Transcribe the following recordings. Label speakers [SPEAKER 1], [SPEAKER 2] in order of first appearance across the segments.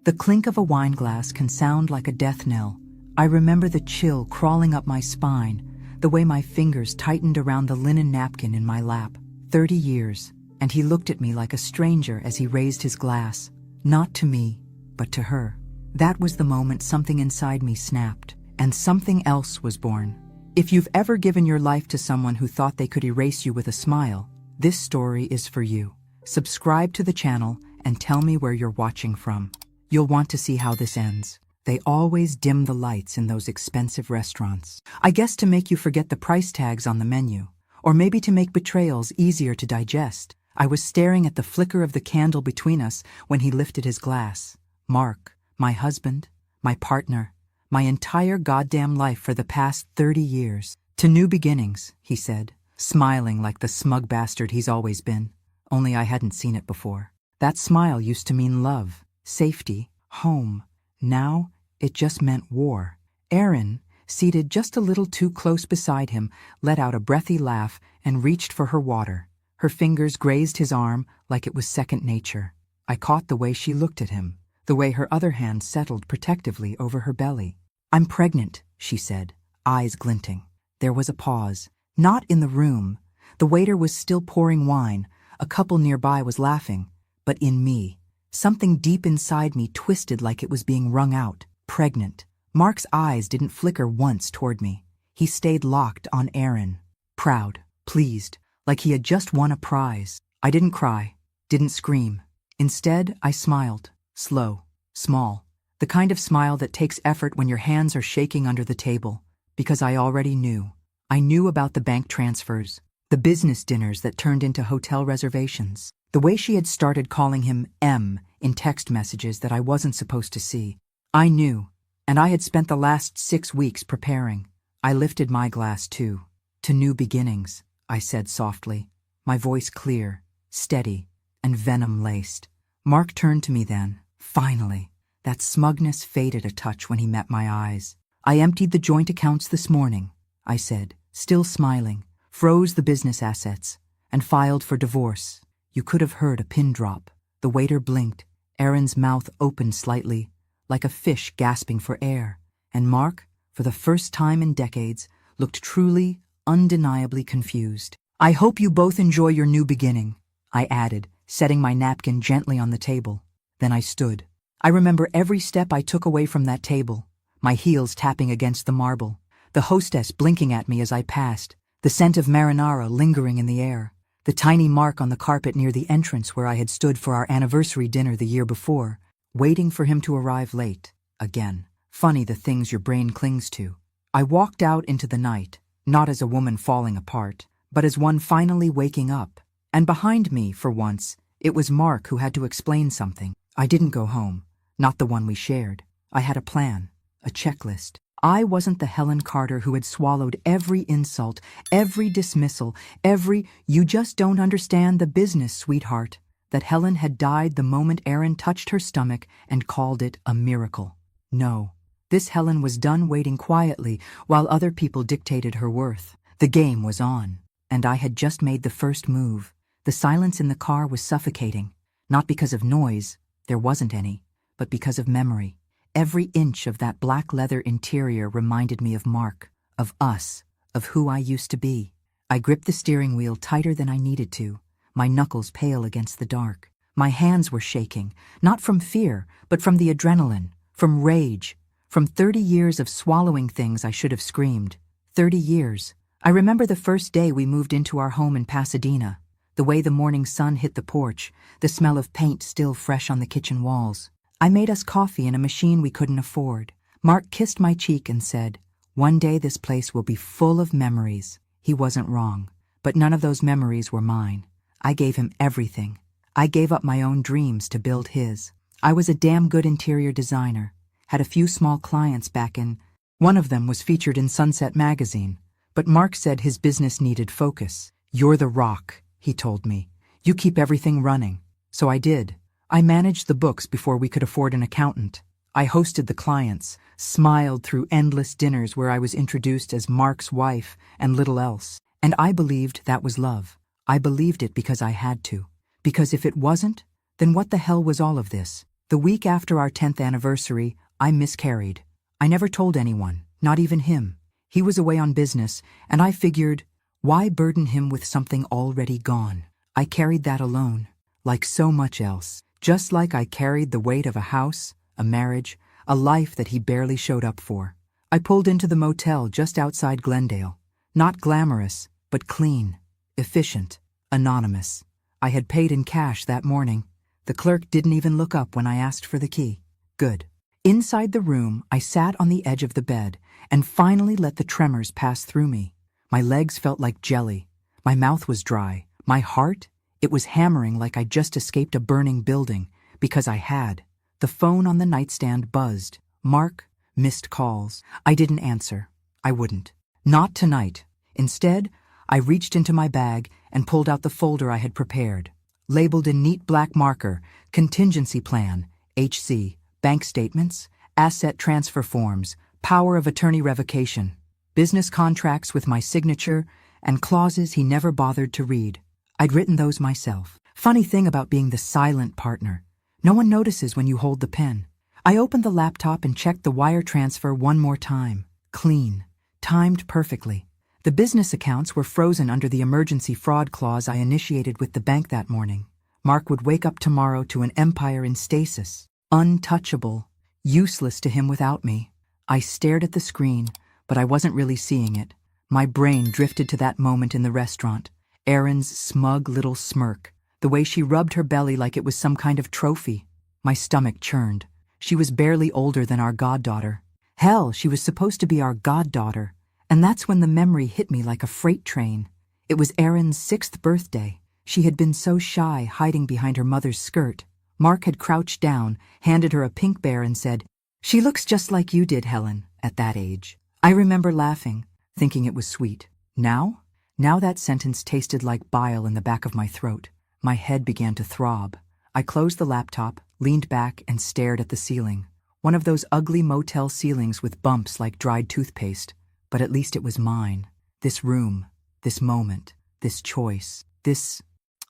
[SPEAKER 1] The clink of a wine glass can sound like a death knell. I remember the chill crawling up my spine, the way my fingers tightened around the linen napkin in my lap. 30 years, and he looked at me like a stranger as he raised his glass. Not to me, but to her. That was the moment something inside me snapped, and something else was born. If you've ever given your life to someone who thought they could erase you with a smile, this story is for you. Subscribe to the channel and tell me where you're watching from. You'll want to see how this ends. They always dim the lights in those expensive restaurants. I guess to make you forget the price tags on the menu, or maybe to make betrayals easier to digest. I was staring at the flicker of the candle between us when he lifted his glass. Mark, my husband, my partner, my entire goddamn life for the past 30 years. To new beginnings, he said, smiling like the smug bastard he's always been. Only I hadn't seen it before. That smile used to mean love, safety, home. Now, it just meant war. Erin, seated just a little too close beside him, let out a breathy laugh and reached for her water. Her fingers grazed his arm like it was second nature. I caught the way she looked at him, the way her other hand settled protectively over her belly. "I'm pregnant," she said, eyes glinting. There was a pause. Not in the room. The waiter was still pouring wine. A couple nearby was laughing. But in me, something deep inside me twisted like it was being wrung out. Pregnant. Mark's eyes didn't flicker once toward me. He stayed locked on Erin. Proud, pleased, like he had just won a prize. I didn't cry, didn't scream. Instead, I smiled. Slow, small. The kind of smile that takes effort when your hands are shaking under the table. Because I already knew. I knew about the bank transfers, the business dinners that turned into hotel reservations, the way she had started calling him M in text messages that I wasn't supposed to see. I knew, and I had spent the last 6 weeks preparing. I lifted my glass too. To new beginnings, I said softly, my voice clear, steady, and venom-laced. Mark turned to me then, finally. That smugness faded a touch when he met my eyes. "I emptied the joint accounts this morning," I said, still smiling, "froze the business assets, and filed for divorce." You could have heard a pin drop. The waiter blinked. Erin's mouth opened slightly, like a fish gasping for air. And Mark, for the first time in decades, looked truly, undeniably confused. "I hope you both enjoy your new beginning," I added, setting my napkin gently on the table. Then I stood. I remember every step I took away from that table, my heels tapping against the marble, the hostess blinking at me as I passed, the scent of marinara lingering in the air, the tiny mark on the carpet near the entrance where I had stood for our anniversary dinner the year before, waiting for him to arrive late, again. Funny the things your brain clings to. I walked out into the night, not as a woman falling apart, but as one finally waking up. And behind me, for once, it was Mark who had to explain something. I didn't go home, not the one we shared. I had a plan, a checklist. I wasn't the Helen Carter who had swallowed every insult, every dismissal, every "you just don't understand the business, sweetheart," that Helen had died the moment Erin touched her stomach and called it a miracle. No, this Helen was done waiting quietly while other people dictated her worth. The game was on, and I had just made the first move. The silence in the car was suffocating, not because of noise, there wasn't any, but because of memory. Every inch of that black leather interior reminded me of Mark, of us, of who I used to be. I gripped the steering wheel tighter than I needed to, my knuckles pale against the dark. My hands were shaking, not from fear, but from the adrenaline, from rage, from 30 years of swallowing things I should have screamed. 30 years. I remember the first day we moved into our home in Pasadena, the way the morning sun hit the porch, the smell of paint still fresh on the kitchen walls. I made us coffee in a machine we couldn't afford. Mark kissed my cheek and said, "One day this place will be full of memories." He wasn't wrong, but none of those memories were mine. I gave him everything. I gave up my own dreams to build his. I was a damn good interior designer, had a few small clients back in. One of them was featured in Sunset magazine, but Mark said his business needed focus. "You're the rock," he told me. "You keep everything running." So I did. I managed the books before we could afford an accountant. I hosted the clients, smiled through endless dinners where I was introduced as Mark's wife and little else. And I believed that was love. I believed it because I had to. Because if it wasn't, then what the hell was all of this? The week after our 10th anniversary, I miscarried. I never told anyone, not even him. He was away on business, and I figured, why burden him with something already gone? I carried that alone, like so much else. Just like I carried the weight of a house, a marriage, a life that he barely showed up for. I pulled into the motel just outside Glendale. Not glamorous, but clean, efficient, anonymous. I had paid in cash that morning. The clerk didn't even look up when I asked for the key. Good. Inside the room, I sat on the edge of the bed and finally let the tremors pass through me. My legs felt like jelly. My mouth was dry. My heart, it was hammering like I'd just escaped a burning building, because I had. The phone on the nightstand buzzed. Mark, missed calls. I didn't answer. I wouldn't. Not tonight. Instead, I reached into my bag and pulled out the folder I had prepared. Labeled in neat black marker, contingency plan, HC, bank statements, asset transfer forms, power of attorney revocation, business contracts with my signature, and clauses he never bothered to read. I'd written those myself. Funny thing about being the silent partner. No one notices when you hold the pen. I opened the laptop and checked the wire transfer one more time. Clean. Timed perfectly. The business accounts were frozen under the emergency fraud clause I initiated with the bank that morning. Mark would wake up tomorrow to an empire in stasis. Untouchable. Useless to him without me. I stared at the screen, but I wasn't really seeing it. My brain drifted to that moment in the restaurant. Erin's smug little smirk. The way she rubbed her belly like it was some kind of trophy. My stomach churned. She was barely older than our goddaughter. Hell, she was supposed to be our goddaughter. And that's when the memory hit me like a freight train. It was Erin's 6th birthday. She had been so shy, hiding behind her mother's skirt. Mark had crouched down, handed her a pink bear and said, "She looks just like you did, Helen, at that age." I remember laughing, thinking it was sweet. Now that sentence tasted like bile in the back of my throat. My head began to throb. I closed the laptop, leaned back, and stared at the ceiling. One of those ugly motel ceilings with bumps like dried toothpaste. But at least it was mine. This room, this moment, this choice,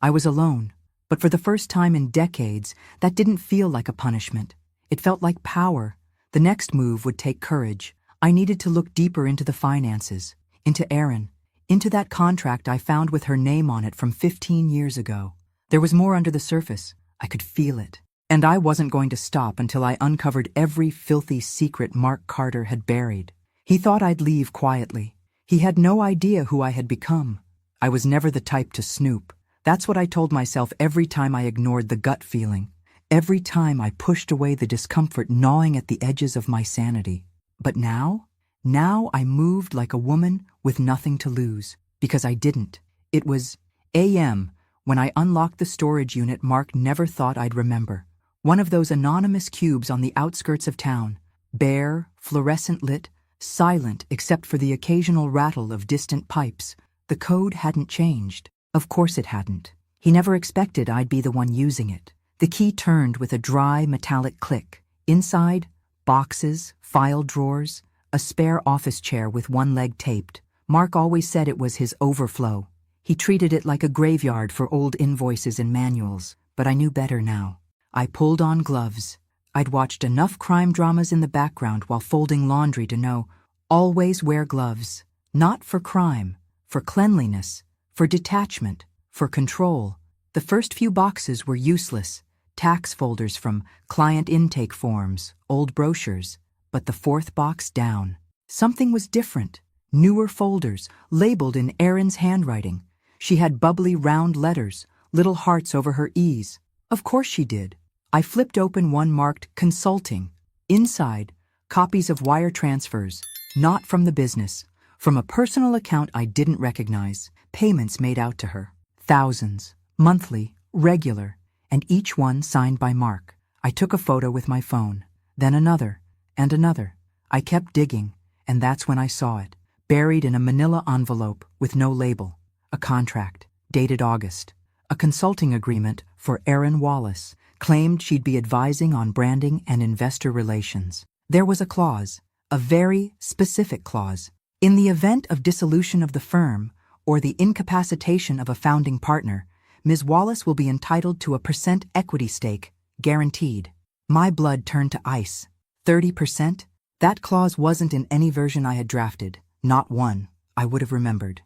[SPEAKER 1] I was alone. But for the first time in decades, that didn't feel like a punishment. It felt like power. The next move would take courage. I needed to look deeper into the finances, into Erin, into that contract I found with her name on it from 15 years ago. There was more under the surface. I could feel it. And I wasn't going to stop until I uncovered every filthy secret Mark Carter had buried. He thought I'd leave quietly. He had no idea who I had become. I was never the type to snoop. That's what I told myself every time I ignored the gut feeling. Every time I pushed away the discomfort gnawing at the edges of my sanity. But now I moved like a woman with nothing to lose. Because I didn't. It was a.m. when I unlocked the storage unit Mark never thought I'd remember. One of those anonymous cubes on the outskirts of town. Bare, fluorescent lit, silent except for the occasional rattle of distant pipes. The code hadn't changed. Of course it hadn't. He never expected I'd be the one using it. The key turned with a dry, metallic click. Inside, boxes, file drawers, a spare office chair with one leg taped. Mark always said it was his overflow. He treated it like a graveyard for old invoices and manuals, but I knew better now. I pulled on gloves. I'd watched enough crime dramas in the background while folding laundry to know, always wear gloves. Not for crime, for cleanliness, for detachment, for control. The first few boxes were useless. Tax folders from client intake forms, old brochures. But the fourth box down. Something was different. Newer folders, labeled in Erin's handwriting. She had bubbly round letters, little hearts over her E's. Of course she did. I flipped open one marked Consulting. Inside, copies of wire transfers, not from the business, from a personal account I didn't recognize, payments made out to her. Thousands, monthly, regular, and each one signed by Mark. I took a photo with my phone, then another, and another. I kept digging, and that's when I saw it, buried in a manila envelope with no label. A contract, dated August. A consulting agreement for Erin Wallace, claimed she'd be advising on branding and investor relations. There was a clause, a very specific clause. In the event of dissolution of the firm or the incapacitation of a founding partner, Ms. Wallace will be entitled to a % equity stake, guaranteed. My blood turned to ice. 30%? That clause wasn't in any version I had drafted. Not one. I would have remembered.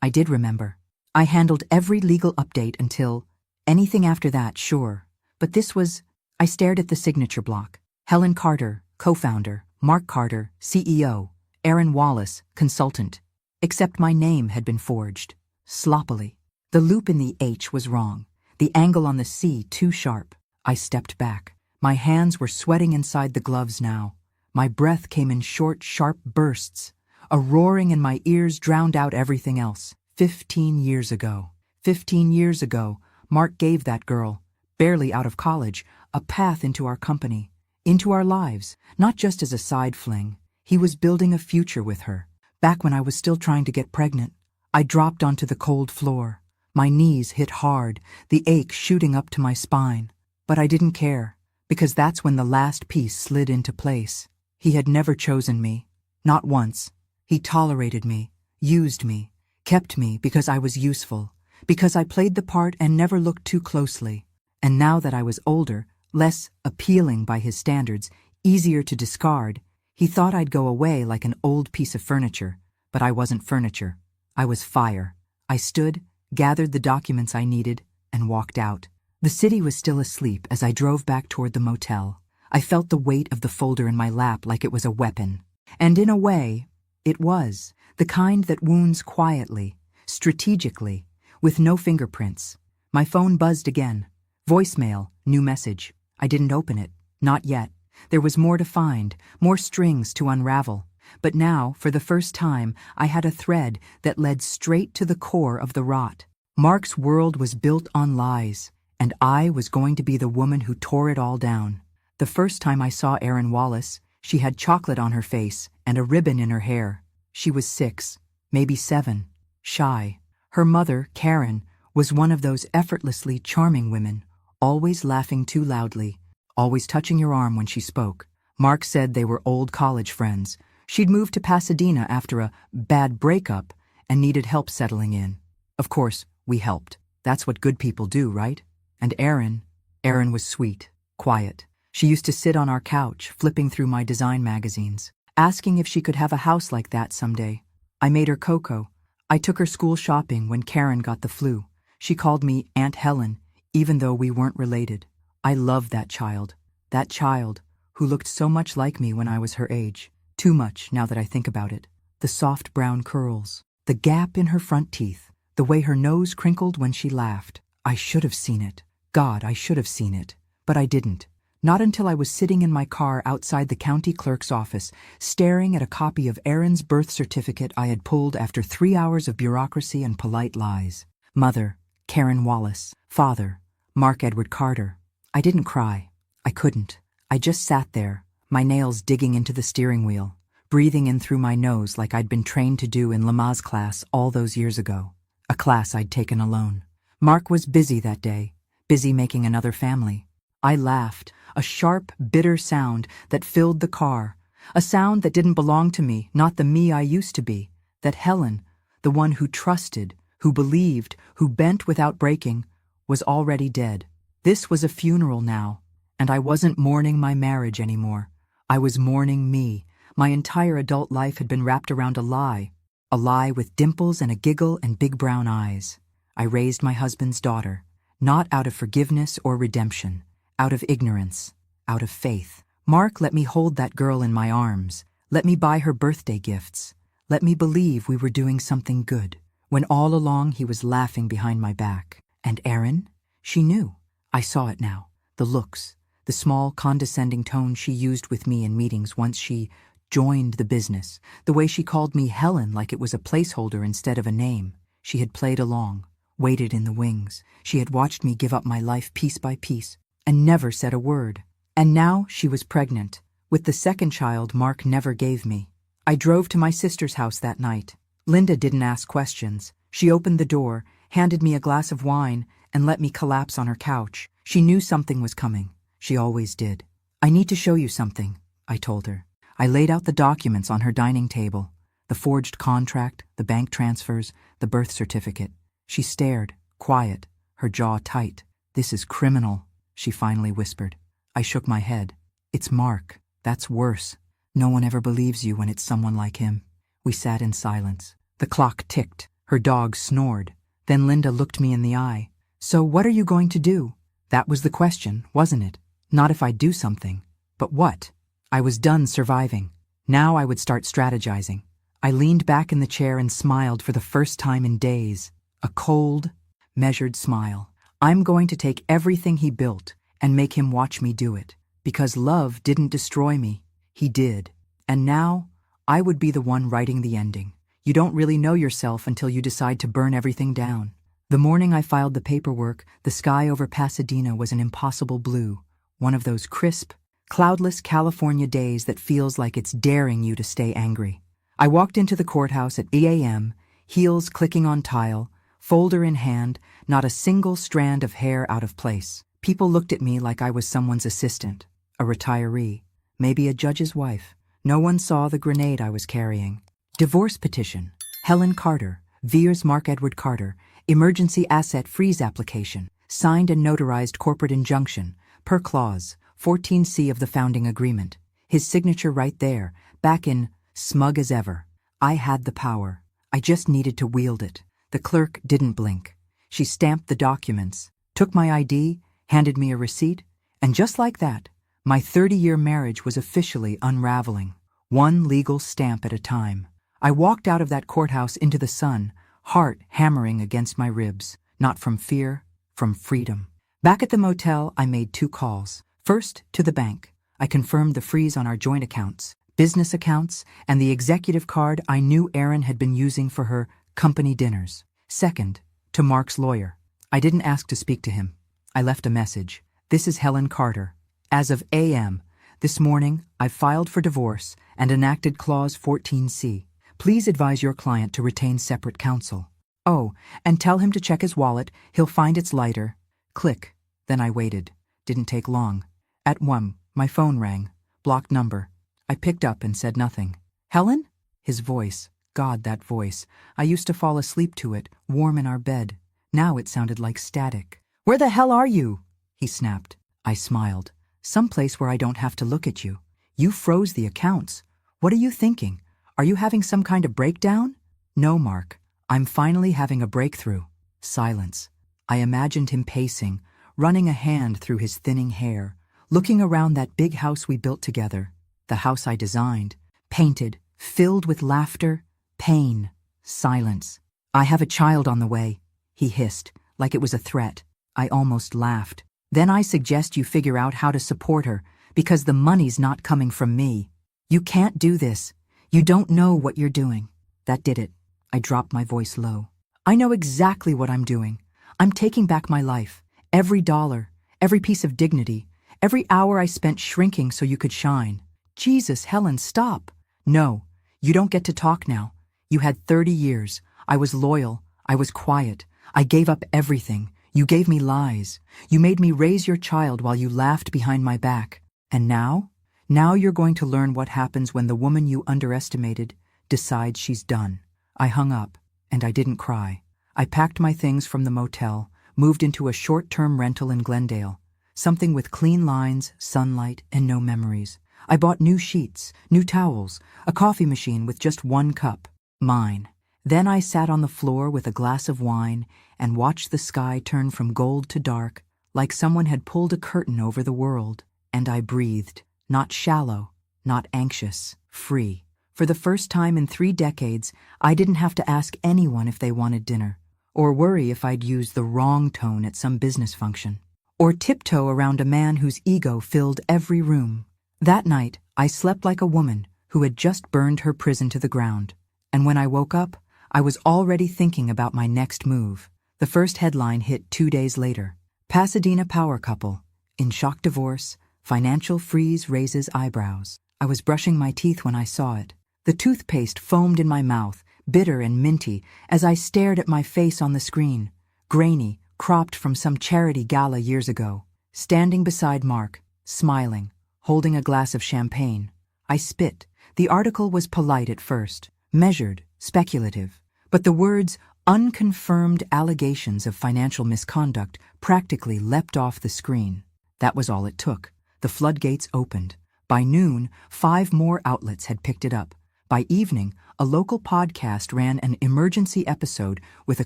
[SPEAKER 1] I did remember. I handled every legal update until anything after that, sure. But this was, I stared at the signature block. Helen Carter, co-founder, Mark Carter, CEO, Aaron Wallace, consultant. Except my name had been forged. Sloppily. The loop in the H was wrong. The angle on the C too sharp. I stepped back. My hands were sweating inside the gloves now. My breath came in short, sharp bursts. A roaring in my ears drowned out everything else. 15 years ago. 15 years ago, Mark gave that girl, barely out of college, a path into our company, into our lives, not just as a side fling. He was building a future with her. Back when I was still trying to get pregnant, I dropped onto the cold floor. My knees hit hard, the ache shooting up to my spine. But I didn't care, because that's when the last piece slid into place. He had never chosen me. Not once. He tolerated me, used me, kept me because I was useful, because I played the part and never looked too closely. And now that I was older, less appealing by his standards, easier to discard, he thought I'd go away like an old piece of furniture. But I wasn't furniture. I was fire. I stood, gathered the documents I needed, and walked out. The city was still asleep as I drove back toward the motel. I felt the weight of the folder in my lap like it was a weapon. And in a way, it was. The kind that wounds quietly, strategically, with no fingerprints. My phone buzzed again. Voicemail, new message. I didn't open it. Not yet. There was more to find, more strings to unravel. But now, for the first time, I had a thread that led straight to the core of the rot. Mark's world was built on lies, and I was going to be the woman who tore it all down. The first time I saw Aaron Wallace, she had chocolate on her face and a ribbon in her hair. She was 6, maybe 7, shy. Her mother, Karen, was one of those effortlessly charming women, always laughing too loudly, always touching your arm when she spoke. Mark said they were old college friends. She'd moved to Pasadena after a bad breakup and needed help settling in. Of course, we helped. That's what good people do, right? And Erin was sweet, quiet. She used to sit on our couch, flipping through my design magazines, asking if she could have a house like that someday. I made her cocoa. I took her school shopping when Karen got the flu. She called me Aunt Helen, even though we weren't related. I loved that child who looked so much like me when I was her age. Too much, now that I think about it. The soft brown curls, the gap in her front teeth, the way her nose crinkled when she laughed. I should have seen it. God, I should have seen it. But I didn't. Not until I was sitting in my car outside the county clerk's office, staring at a copy of Erin's birth certificate I had pulled after 3 hours of bureaucracy and polite lies. Mother, Karen Wallace. Father, Mark Edward Carter. I didn't cry. I couldn't. I just sat there, my nails digging into the steering wheel, breathing in through my nose like I'd been trained to do in Lamaze class all those years ago. A class I'd taken alone. Mark was busy that day, busy making another family. I laughed, a sharp, bitter sound that filled the car, a sound that didn't belong to me, not the me I used to be, that Helen, the one who trusted, who believed, who bent without breaking, was already dead. This was a funeral now, and I wasn't mourning my marriage anymore. I was mourning me. My entire adult life had been wrapped around a lie with dimples and a giggle and big brown eyes. I raised my husband's daughter, not out of forgiveness or redemption, out of ignorance, out of faith. Mark let me hold that girl in my arms, let me buy her birthday gifts, let me believe we were doing something good, when all along he was laughing behind my back. And Erin? She knew. I saw it now. The looks, the small condescending tone she used with me in meetings once she joined the business, the way she called me Helen like it was a placeholder instead of a name. She had played along, waited in the wings. She had watched me give up my life piece by piece, and never said a word. And now she was pregnant, with the second child Mark never gave me. I drove to my sister's house that night. Linda didn't ask questions. She opened the door, handed me a glass of wine, and let me collapse on her couch. She knew something was coming. She always did. I need to show you something, I told her. I laid out the documents on her dining table, the forged contract, the bank transfers, the birth certificate. She stared, quiet, her jaw tight. This is criminal, she finally whispered. I shook my head. It's Mark. That's worse. No one ever believes you when it's someone like him. We sat in silence. The clock ticked. Her dog snored. Then Linda looked me in the eye. So what are you going to do? That was the question, wasn't it? Not if I do something. But what? I was done surviving. Now I would start strategizing. I leaned back in the chair and smiled for the first time in days. A cold, measured smile. I'm going to take everything he built and make him watch me do it. Because love didn't destroy me. He did. And now, I would be the one writing the ending. You don't really know yourself until you decide to burn everything down. The morning I filed the paperwork, the sky over Pasadena was an impossible blue. One of those crisp, cloudless California days that feels like it's daring you to stay angry. I walked into the courthouse at 8 a.m., heels clicking on tile, folder in hand, not a single strand of hair out of place. People looked at me like I was someone's assistant, a retiree, maybe a judge's wife. No one saw the grenade I was carrying. Divorce petition. Helen Carter, Veers Mark Edward Carter, emergency asset freeze application, signed and notarized corporate injunction, per clause, 14C of the founding agreement. His signature right there, back in, smug as ever. I had the power. I just needed to wield it. The clerk didn't blink. She stamped the documents, took my ID, handed me a receipt, and just like that, my 30-year marriage was officially unraveling, one legal stamp at a time. I walked out of that courthouse into the sun, heart hammering against my ribs, not from fear, from freedom. Back at the motel, I made 2 calls. First, to the bank. I confirmed the freeze on our joint accounts, business accounts, and the executive card I knew Erin had been using for her company dinners. Second, to Mark's lawyer. I didn't ask to speak to him. I left a message. This is Helen Carter. As of a.m. this morning, I've filed for divorce and enacted Clause 14C. Please advise your client to retain separate counsel. Oh, and tell him to check his wallet. He'll find it's lighter. Click. Then I waited. Didn't take long. At 1, my phone rang. Blocked number. I picked up and said nothing. Helen? His voice. God, that voice. I used to fall asleep to it, warm in our bed. Now it sounded like static. Where the hell are you? He snapped. I smiled. Someplace where I don't have to look at you. You froze the accounts. What are you thinking? Are you having some kind of breakdown? No, Mark. I'm finally having a breakthrough. Silence. I imagined him pacing, running a hand through his thinning hair, looking around that big house we built together, the house I designed, painted, filled with laughter, pain, silence. I have a child on the way, he hissed, like it was a threat. I almost laughed. Then I suggest you figure out how to support her, because the money's not coming from me. You can't do this. You don't know what you're doing. That did it. I dropped my voice low. I know exactly what I'm doing. I'm taking back my life. Every dollar, every piece of dignity, every hour I spent shrinking so you could shine. Jesus, Helen, stop. No, you don't get to talk now. You had 30 years. I was loyal. I was quiet. I gave up everything. You gave me lies. You made me raise your child while you laughed behind my back. And now? Now you're going to learn what happens when the woman you underestimated decides she's done. I hung up, and I didn't cry. I packed my things from the motel, moved into a short-term rental in Glendale, something with clean lines, sunlight, and no memories. I bought new sheets, new towels, a coffee machine with just 1 cup, mine. Then I sat on the floor with a glass of wine and watched the sky turn from gold to dark, like someone had pulled a curtain over the world. And I breathed, not shallow, not anxious, free. For the first time in 3 decades, I didn't have to ask anyone if they wanted dinner, or worry if I'd used the wrong tone at some business function, or tiptoe around a man whose ego filled every room. That night, I slept like a woman who had just burned her prison to the ground. And when I woke up, I was already thinking about my next move. The first headline hit 2 days later. Pasadena power couple. In shock divorce, financial freeze raises eyebrows. I was brushing my teeth when I saw it. The toothpaste foamed in my mouth, bitter and minty, as I stared at my face on the screen. Grainy, cropped from some charity gala years ago. Standing beside Mark, smiling, holding a glass of champagne. I spit. The article was polite at first, measured, speculative. But the words, unconfirmed allegations of financial misconduct, practically leapt off the screen. That was all it took. The floodgates opened. By noon, 5 more outlets had picked it up. By evening, a local podcast ran an emergency episode with a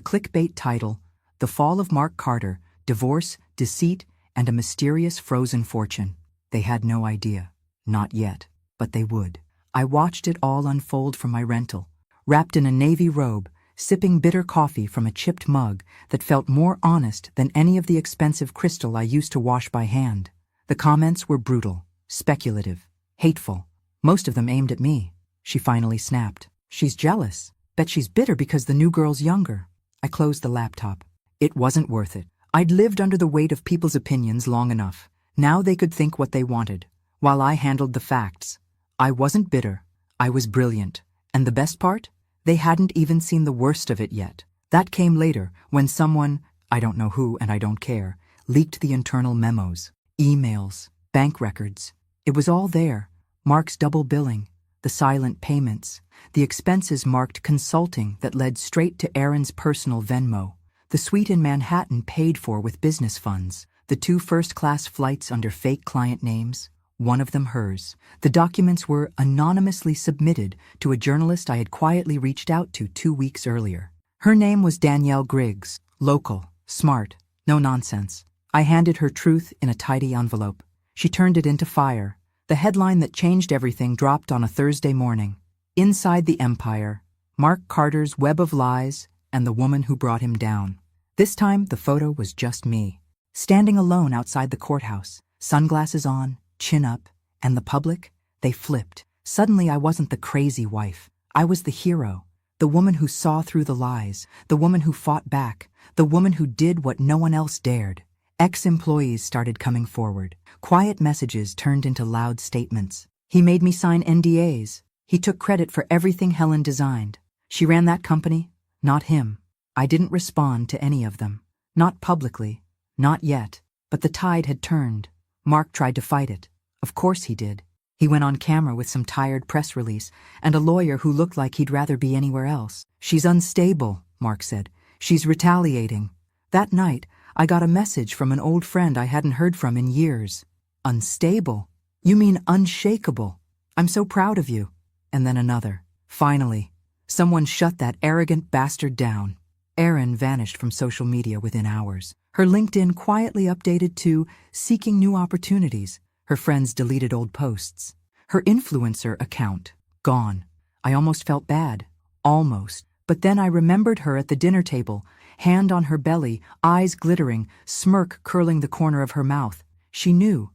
[SPEAKER 1] clickbait title, The Fall of Mark Carter, Divorce, Deceit, and a Mysterious Frozen Fortune. They had no idea. Not yet. But they would. I watched it all unfold from my rental, wrapped in a navy robe, sipping bitter coffee from a chipped mug that felt more honest than any of the expensive crystal I used to wash by hand. The comments were brutal, speculative, hateful. Most of them aimed at me. She finally snapped. She's jealous. Bet she's bitter because the new girl's younger. I closed the laptop. It wasn't worth it. I'd lived under the weight of people's opinions long enough. Now they could think what they wanted, while I handled the facts. I wasn't bitter. I was brilliant. And the best part? They hadn't even seen the worst of it yet. That came later, when someone, I don't know who and I don't care, leaked the internal memos, emails, bank records. It was all there. Mark's double billing, the silent payments, the expenses marked consulting that led straight to Aaron's personal Venmo, the suite in Manhattan paid for with business funds, the 2 first-class flights under fake client names, one of them hers. The documents were anonymously submitted to a journalist I had quietly reached out to 2 weeks earlier. Her name was Danielle Griggs, local, smart, no nonsense. I handed her truth in a tidy envelope. She turned it into fire. The headline that changed everything dropped on a Thursday morning. Inside the Empire, Mark Carter's web of lies and the woman who brought him down. This time, the photo was just me, standing alone outside the courthouse, sunglasses on, chin up, and the public, they flipped. Suddenly I wasn't the crazy wife. I was the hero, the woman who saw through the lies, the woman who fought back, the woman who did what no one else dared. Ex-employees started coming forward. Quiet messages turned into loud statements. He made me sign NDAs. He took credit for everything Helen designed. She ran that company, not him. I didn't respond to any of them. Not publicly. Not yet. But the tide had turned. Mark tried to fight it. Of course he did. He went on camera with some tired press release and a lawyer who looked like he'd rather be anywhere else. She's unstable, Mark said. She's retaliating. That night, I got a message from an old friend I hadn't heard from in years. Unstable? You mean unshakable? I'm so proud of you. And then another. Finally, someone shut that arrogant bastard down. Erin vanished from social media within hours. Her LinkedIn quietly updated to seeking new opportunities. Her friends deleted old posts. Her influencer account, gone. I almost felt bad. Almost. But then I remembered her at the dinner table, hand on her belly, eyes glittering, smirk curling the corner of her mouth. She knew.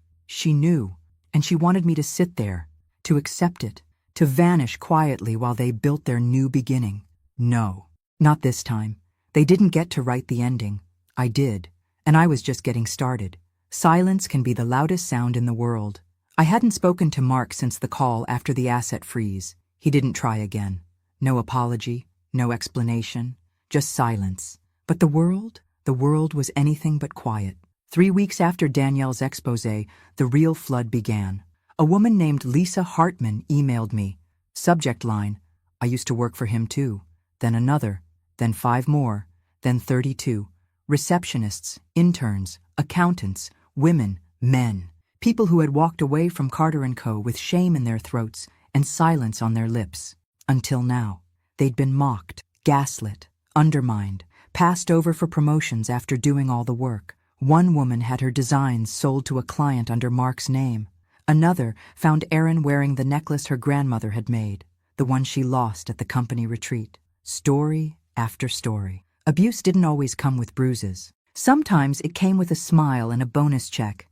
[SPEAKER 1] And she wanted me to sit there, to accept it, to vanish quietly while they built their new beginning. No, not this time. They didn't get to write the ending. I did, and I was just getting started. Silence can be the loudest sound in the world. I hadn't spoken to Mark since the call after the asset freeze. He didn't try again. No apology, no explanation, just silence. But the world was anything but quiet. 3 weeks after Danielle's expose, the real flood began. A woman named Lisa Hartman emailed me. Subject line, I used to work for him too. Then another, then 5 more, then 32. Receptionists, interns, accountants, women, men. People who had walked away from Carter & Co. with shame in their throats and silence on their lips. Until now, they'd been mocked, gaslit, undermined, passed over for promotions after doing all the work. One woman had her designs sold to a client under Mark's name. Another found Erin wearing the necklace her grandmother had made, the one she lost at the company retreat. Story after story. Abuse didn't always come with bruises. Sometimes it came with a smile and a bonus check.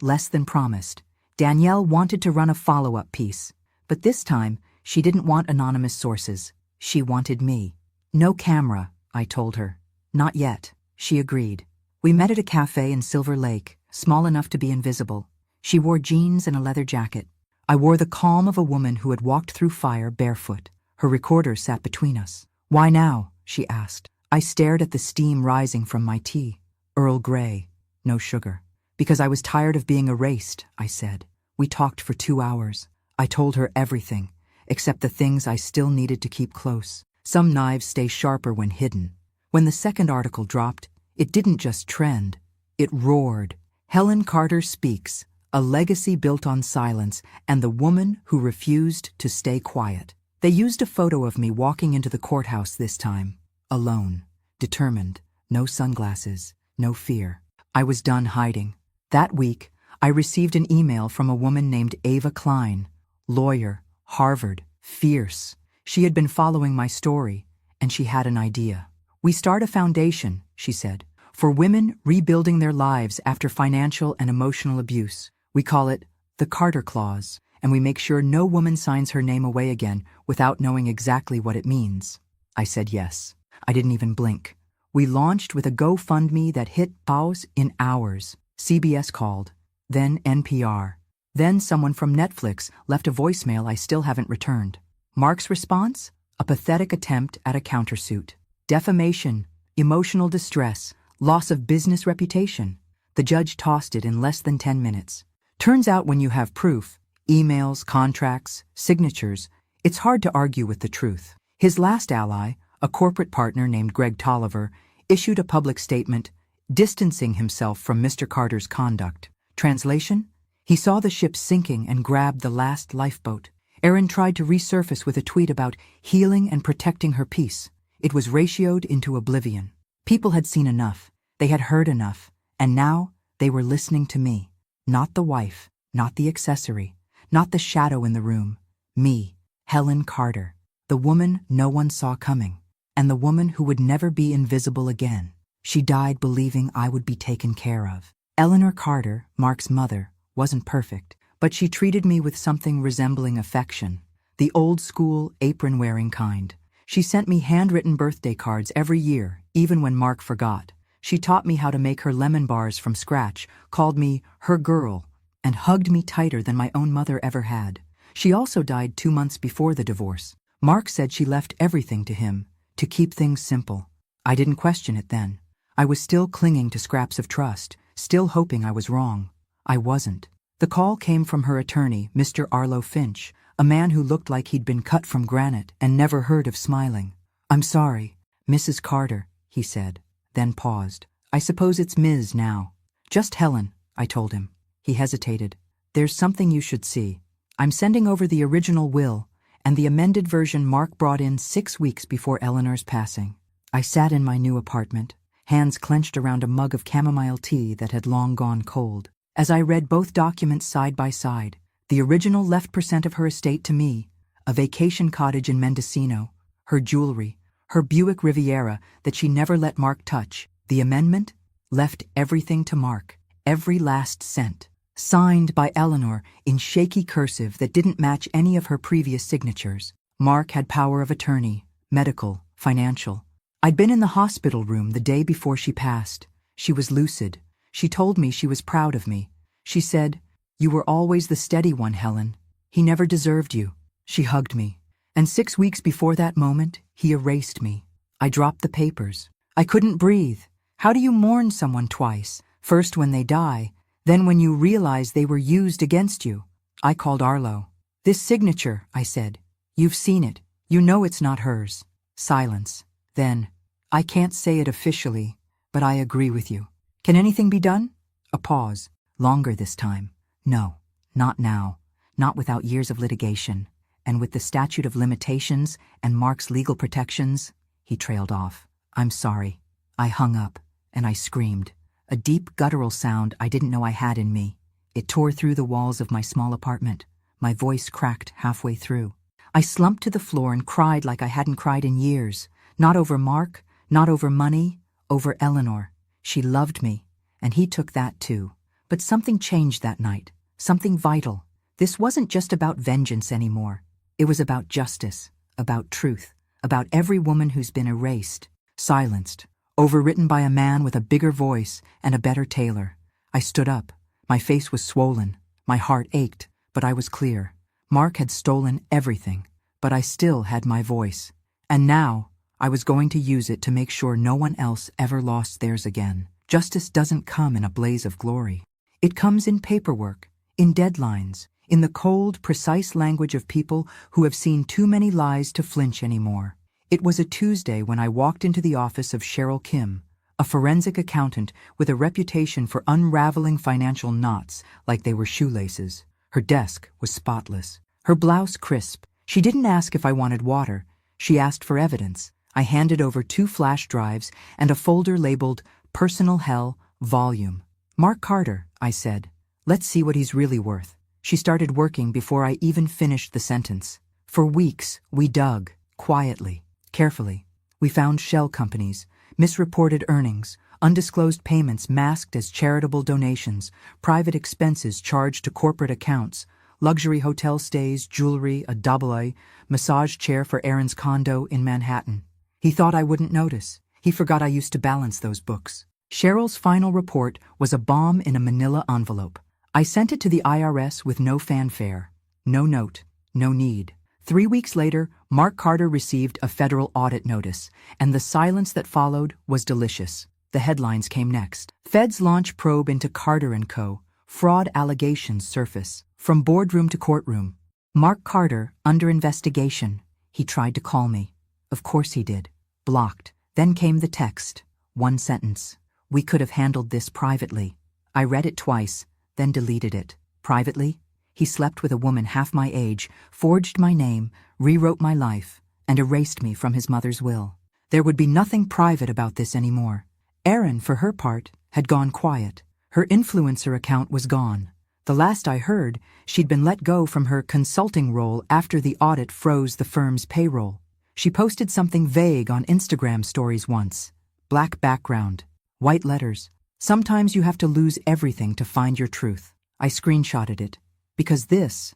[SPEAKER 1] Less than promised. Danielle wanted to run a follow-up piece. But this time, she didn't want anonymous sources. She wanted me. No camera, I told her. Not yet. She agreed. We met at a cafe in Silver Lake, small enough to be invisible. She wore jeans and a leather jacket. I wore the calm of a woman who had walked through fire barefoot. Her recorder sat between us. Why now? She asked. I stared at the steam rising from my tea. Earl Grey. No sugar. Because I was tired of being erased, I said. We talked for 2 hours. I told her everything, except the things I still needed to keep close. Some knives stay sharper when hidden. When the second article dropped, it didn't just trend. It roared. Helen Carter Speaks, A legacy built on silence and the woman who refused to stay quiet. They used a photo of me walking into the courthouse this time. Alone. Determined. No sunglasses. No fear. I was done hiding. That week, I received an email from a woman named Ava Klein. Lawyer. Harvard. Fierce. She had been following my story, and she had an idea. "We start a foundation," she said, "for women rebuilding their lives after financial and emotional abuse. We call it the Carter Clause, and we make sure no woman signs her name away again without knowing exactly what it means." I said yes. I didn't even blink. We launched with a GoFundMe that hit pause in hours. CBS called, then NPR. Then someone from Netflix left a voicemail I still haven't returned. Mark's response? A pathetic attempt at a countersuit. Defamation, emotional distress, loss of business reputation. The judge tossed it in less than 10 minutes. Turns out when you have proof, emails, contracts, signatures, it's hard to argue with the truth. His last ally, a corporate partner named Greg Tolliver, issued a public statement distancing himself from Mr. Carter's conduct. Translation? He saw the ship sinking and grabbed the last lifeboat. Erin tried to resurface with a tweet about healing and protecting her peace. It was ratioed into oblivion. People had seen enough. They had heard enough. And now they were listening to me. Not the wife, not the accessory, not the shadow in the room. Me, Helen Carter, the woman no one saw coming, and the woman who would never be invisible again. She died believing I would be taken care of. Eleanor Carter, Mark's mother, wasn't perfect, but she treated me with something resembling affection, the old-school, apron-wearing kind. She sent me handwritten birthday cards every year, even when Mark forgot. She taught me how to make her lemon bars from scratch, called me her girl, and hugged me tighter than my own mother ever had. She also died 2 months before the divorce. Mark said she left everything to him, to keep things simple. I didn't question it then. I was still clinging to scraps of trust, still hoping I was wrong. I wasn't. The call came from her attorney, Mr. Arlo Finch, a man who looked like he'd been cut from granite and never heard of smiling. "I'm sorry, Mrs. Carter," he said, then paused. "I suppose it's Ms. now." "Just Helen," I told him. He hesitated. "There's something you should see. I'm sending over the original will and the amended version Mark brought in 6 weeks before Eleanor's passing." I sat in my new apartment, hands clenched around a mug of chamomile tea that had long gone cold. As I read both documents side by side, the original left % of her estate to me, a vacation cottage in Mendocino, her jewelry, her Buick Riviera that she never let Mark touch. The amendment left everything to Mark, every last cent. Signed by Eleanor in shaky cursive that didn't match any of her previous signatures. Mark had power of attorney, medical, financial. I'd been in the hospital room the day before she passed. She was lucid. She told me she was proud of me. She said, "You were always the steady one, Helen. He never deserved you." She hugged me. And 6 weeks before that moment, he erased me. I dropped the papers. I couldn't breathe. How do you mourn someone twice? First when they die, then when you realize they were used against you. I called Arlo. "This signature," I said. "You've seen it. You know it's not hers." Silence. Then, "I can't say it officially, but I agree with you. Can anything be done?" A pause. Longer this time. "No, not now. Not without years of litigation. And with the statute of limitations and Mark's legal protections." He trailed off. "I'm sorry." I hung up, and I screamed. A deep guttural sound I didn't know I had in me. It tore through the walls of my small apartment. My voice cracked halfway through. I slumped to the floor and cried like I hadn't cried in years. Not over Mark, not over money, over Eleanor. She loved me, and he took that too. But something changed that night. Something vital. This wasn't just about vengeance anymore. It was about justice, about truth, about every woman who's been erased, silenced, overwritten by a man with a bigger voice and a better tailor. I stood up. My face was swollen. My heart ached, but I was clear. Mark had stolen everything, but I still had my voice. And now, I was going to use it to make sure no one else ever lost theirs again. Justice doesn't come in a blaze of glory. It comes in paperwork, in deadlines, in the cold, precise language of people who have seen too many lies to flinch anymore. It was a Tuesday when I walked into the office of Cheryl Kim, a forensic accountant with a reputation for unraveling financial knots like they were shoelaces. Her desk was spotless, her blouse crisp. She didn't ask if I wanted water. She asked for evidence. I handed over 2 flash drives and a folder labeled Personal Hell Volume. Mark Carter, I said. Let's see what he's really worth. She started working before I even finished the sentence. For weeks, we dug, quietly, carefully. We found shell companies, misreported earnings, undisclosed payments masked as charitable donations, private expenses charged to corporate accounts, luxury hotel stays, jewelry, a double-A, massage chair for Aaron's condo in Manhattan. He thought I wouldn't notice. He forgot I used to balance those books. Cheryl's final report was a bomb in a manila envelope. I sent it to the IRS with no fanfare. No note. No need. 3 weeks later, Mark Carter received a federal audit notice, and the silence that followed was delicious. The headlines came next. Feds launch probe into Carter & Co. Fraud allegations surface. From boardroom to courtroom. Mark Carter, under investigation. He tried to call me. Of course he did. Blocked. Then came the text. 1 sentence. We could have handled this privately. I read it twice, then deleted it. Privately? He slept with a woman half my age, forged my name, rewrote my life, and erased me from his mother's will. There would be nothing private about this anymore. Erin, for her part, had gone quiet. Her influencer account was gone. The last I heard, she'd been let go from her consulting role after the audit froze the firm's payroll. She posted something vague on Instagram stories once. Black background, white letters. Sometimes you have to lose everything to find your truth. I screenshotted it. Because this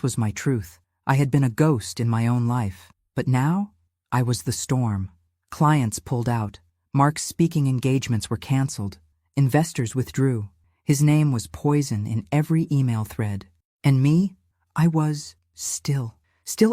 [SPEAKER 1] was my truth. I had been a ghost in my own life. But now, I was the storm. Clients pulled out. Mark's speaking engagements were canceled. Investors withdrew. His name was poison in every email thread. And me? I was still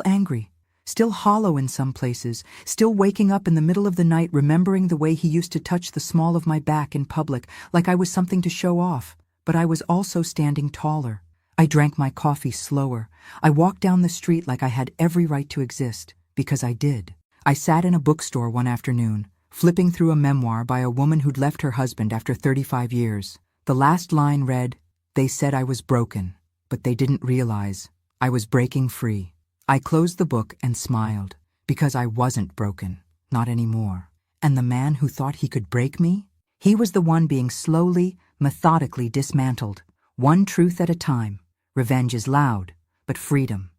[SPEAKER 1] angry. Still hollow in some places, still waking up in the middle of the night remembering the way he used to touch the small of my back in public like I was something to show off. But I was also standing taller. I drank my coffee slower. I walked down the street like I had every right to exist, because I did. I sat in a bookstore one afternoon, flipping through a memoir by a woman who'd left her husband after 35 years. The last line read, "They said I was broken, but they didn't realize I was breaking free." I closed the book and smiled, because I wasn't broken, not anymore. And the man who thought he could break me? He was the one being slowly, methodically dismantled, one truth at a time. Revenge is loud, but freedom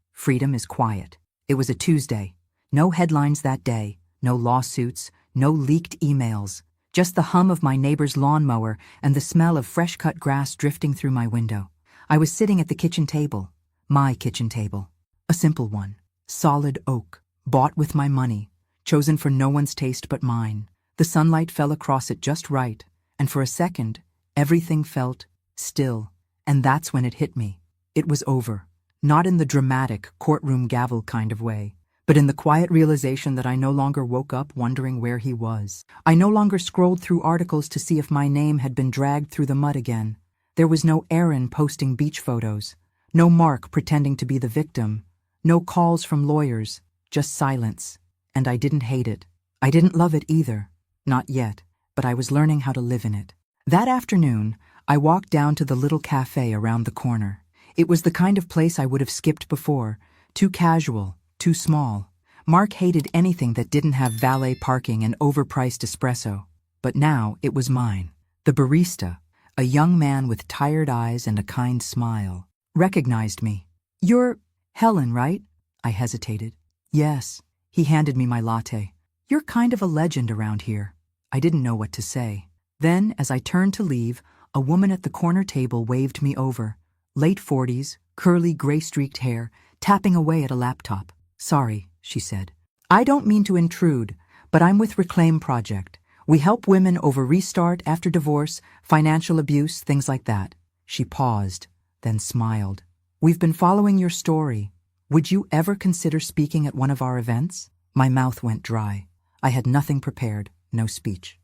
[SPEAKER 1] is quiet. It was a Tuesday. No headlines that day, no lawsuits, no leaked emails, just the hum of my neighbor's lawnmower and the smell of fresh-cut grass drifting through my window. I was sitting at the kitchen table, my kitchen table. A simple one, solid oak, bought with my money, chosen for no one's taste but mine. The sunlight fell across it just right, and for a second, everything felt still, and that's when it hit me. It was over, not in the dramatic courtroom gavel kind of way, but in the quiet realization that I no longer woke up wondering where he was. I no longer scrolled through articles to see if my name had been dragged through the mud again. There was no Erin posting beach photos, no Mark pretending to be the victim, no calls from lawyers, just silence. And I didn't hate it. I didn't love it either. Not yet, but I was learning how to live in it. That afternoon, I walked down to the little cafe around the corner. It was the kind of place I would have skipped before, too casual, too small. Mark hated anything that didn't have valet parking and overpriced espresso. But now it was mine. The barista, a young man with tired eyes and a kind smile, recognized me. "You're Helen, right?" I hesitated. "Yes." He handed me my latte. "You're kind of a legend around here." I didn't know what to say. Then, as I turned to leave, a woman at the corner table waved me over. Late 40s, curly gray-streaked hair, tapping away at a laptop. "Sorry," she said. "I don't mean to intrude, but I'm with Reclaim Project. We help women over restart after divorce, financial abuse, things like that." She paused, then smiled. "We've been following your story. Would you ever consider speaking at one of our events?" My mouth went dry. I had nothing prepared, no speech.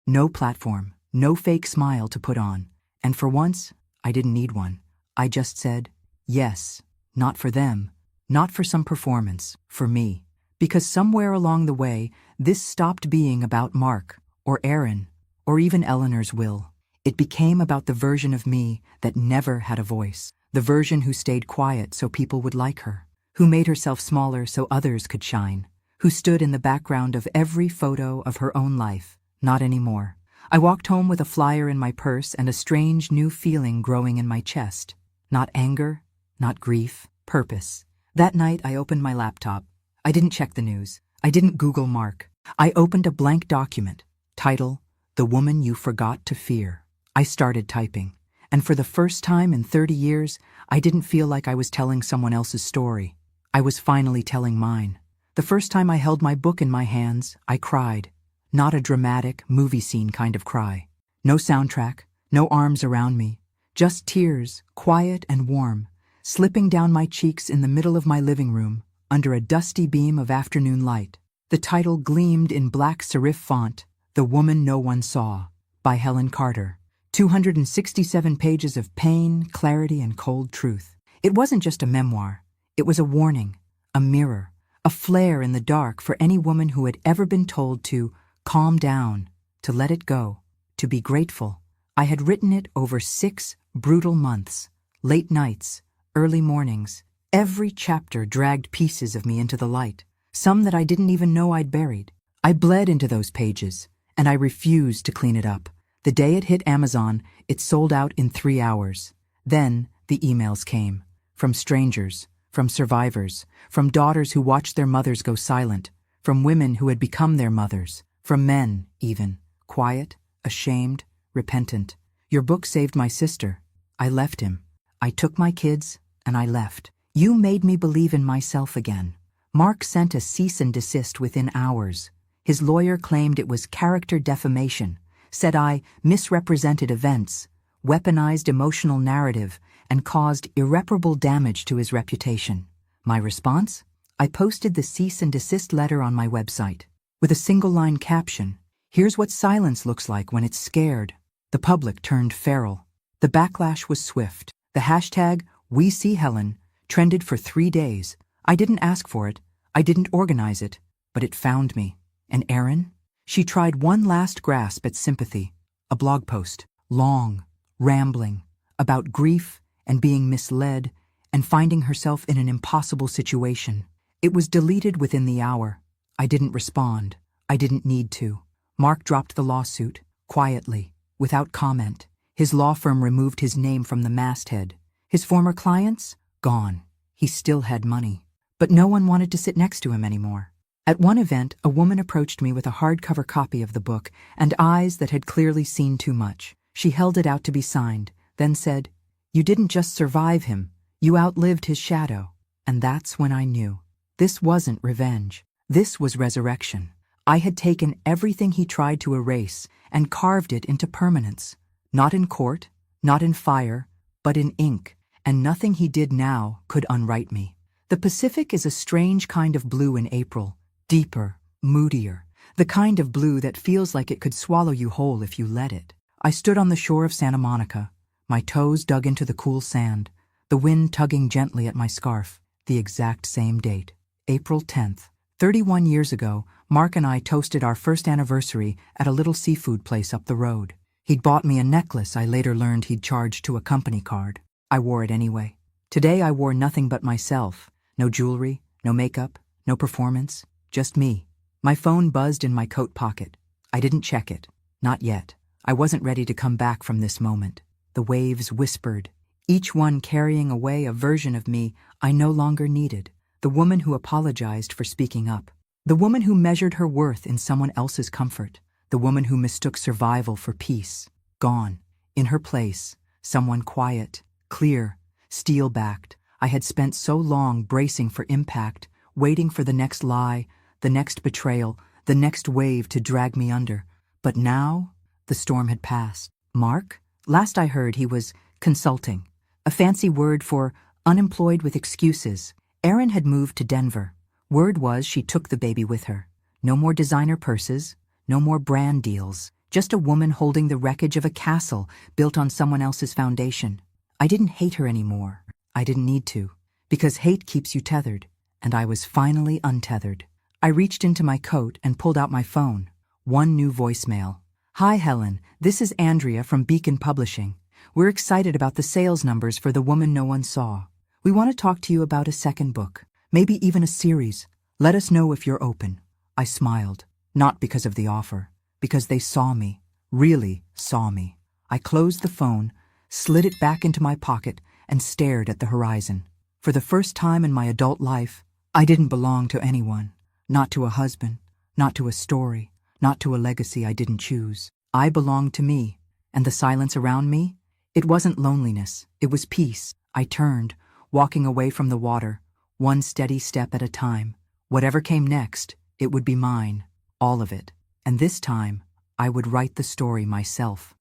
[SPEAKER 1] No platform, no fake smile to put on. And for once, I didn't need one. I just said, yes, not for them, not for some performance, for me. Because somewhere along the way, this stopped being about Mark, or Aaron, or even Eleanor's will. It became about the version of me that never had a voice, the version who stayed quiet so people would like her, who made herself smaller so others could shine, who stood in the background of every photo of her own life. Not anymore. I walked home with a flyer in my purse and a strange new feeling growing in my chest. Not anger, not grief, purpose. That night I opened my laptop. I didn't check the news. I didn't Google Mark. I opened a blank document. Title, The Woman You Forgot to Fear. I started typing, and for the first time in 30 years, I didn't feel like I was telling someone else's story. I was finally telling mine. The first time I held my book in my hands, I cried. Not a dramatic, movie scene kind of cry. No soundtrack, no arms around me. Just tears, quiet and warm, slipping down my cheeks in the middle of my living room, under a dusty beam of afternoon light. The title gleamed in black serif font, The Woman No One Saw, by Helen Carter. 267 pages of pain, clarity, and cold truth. It wasn't just a memoir. It was a warning, a mirror, a flare in the dark for any woman who had ever been told to calm down, to let it go, to be grateful. I had written it over 6 brutal months, late nights, early mornings. Every chapter dragged pieces of me into the light, some that I didn't even know I'd buried. I bled into those pages, and I refused to clean it up. The day it hit Amazon, it sold out in 3 hours. Then the emails came. From strangers, from survivors, from daughters who watched their mothers go silent, from women who had become their mothers, from men, even, quiet, ashamed, repentant. Your book saved my sister. I left him. I took my kids, and I left. You made me believe in myself again. Mark sent a cease and desist within hours. His lawyer claimed it was character defamation, said I misrepresented events, weaponized emotional narrative, and caused irreparable damage to his reputation. My response? I posted the cease and desist letter on my website, with a single-line caption, "Here's what silence looks like when it's scared." The public turned feral. The backlash was swift. The hashtag #WeSeeHelen trended for 3 days. I didn't ask for it. I didn't organize it, but it found me. And Erin? She tried one last grasp at sympathy. A blog post, long, rambling, about grief and being misled and finding herself in an impossible situation. It was deleted within the hour. I didn't respond. I didn't need to. Mark dropped the lawsuit, quietly, without comment. His law firm removed his name from the masthead. His former clients? Gone. He still had money. But no one wanted to sit next to him anymore. At one event, a woman approached me with a hardcover copy of the book and eyes that had clearly seen too much. She held it out to be signed, then said, "You didn't just survive him, you outlived his shadow." And that's when I knew. This wasn't revenge. This was resurrection. I had taken everything he tried to erase and carved it into permanence. Not in court, not in fire, but in ink, and nothing he did now could unwrite me. The Pacific is a strange kind of blue in April. Deeper, moodier, the kind of blue that feels like it could swallow you whole if you let it. I stood on the shore of Santa Monica, my toes dug into the cool sand, the wind tugging gently at my scarf. The exact same date, April 10th. 31 years ago, Mark and I toasted our first anniversary at a little seafood place up the road. He'd bought me a necklace I later learned he'd charged to a company card. I wore it anyway. Today I wore nothing but myself. No jewelry, no makeup, no performance. Just me. My phone buzzed in my coat pocket. I didn't check it. Not yet. I wasn't ready to come back from this moment. The waves whispered, each one carrying away a version of me I no longer needed. The woman who apologized for speaking up. The woman who measured her worth in someone else's comfort. The woman who mistook survival for peace. Gone. In her place, someone quiet, clear, steel-backed. I had spent so long bracing for impact, waiting for the next lie, the next betrayal, the next wave to drag me under. But now, the storm had passed. Mark? Last I heard, he was consulting, a fancy word for unemployed with excuses. Erin had moved to Denver. Word was she took the baby with her. No more designer purses, no more brand deals, just a woman holding the wreckage of a castle built on someone else's foundation. I didn't hate her anymore. I didn't need to, because hate keeps you tethered, and I was finally untethered. I reached into my coat and pulled out my phone. One new voicemail. Hi Helen, this is Andrea from Beacon Publishing. We're excited about the sales numbers for The Woman No One Saw. We want to talk to you about a second book, maybe even a series. Let us know if you're open. I smiled, not because of the offer, because they saw me, really saw me. I closed the phone, slid it back into my pocket, and stared at the horizon. For the first time in my adult life, I didn't belong to anyone. Not to a husband, not to a story, not to a legacy I didn't choose. I belonged to me, and the silence around me, it wasn't loneliness, it was peace. I turned, walking away from the water, one steady step at a time. Whatever came next, it would be mine, all of it. And this time, I would write the story myself.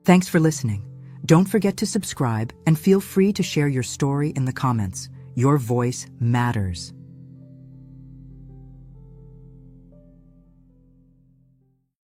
[SPEAKER 1] Thanks for listening. Don't forget to subscribe and feel free to share your story in the comments. Your voice matters.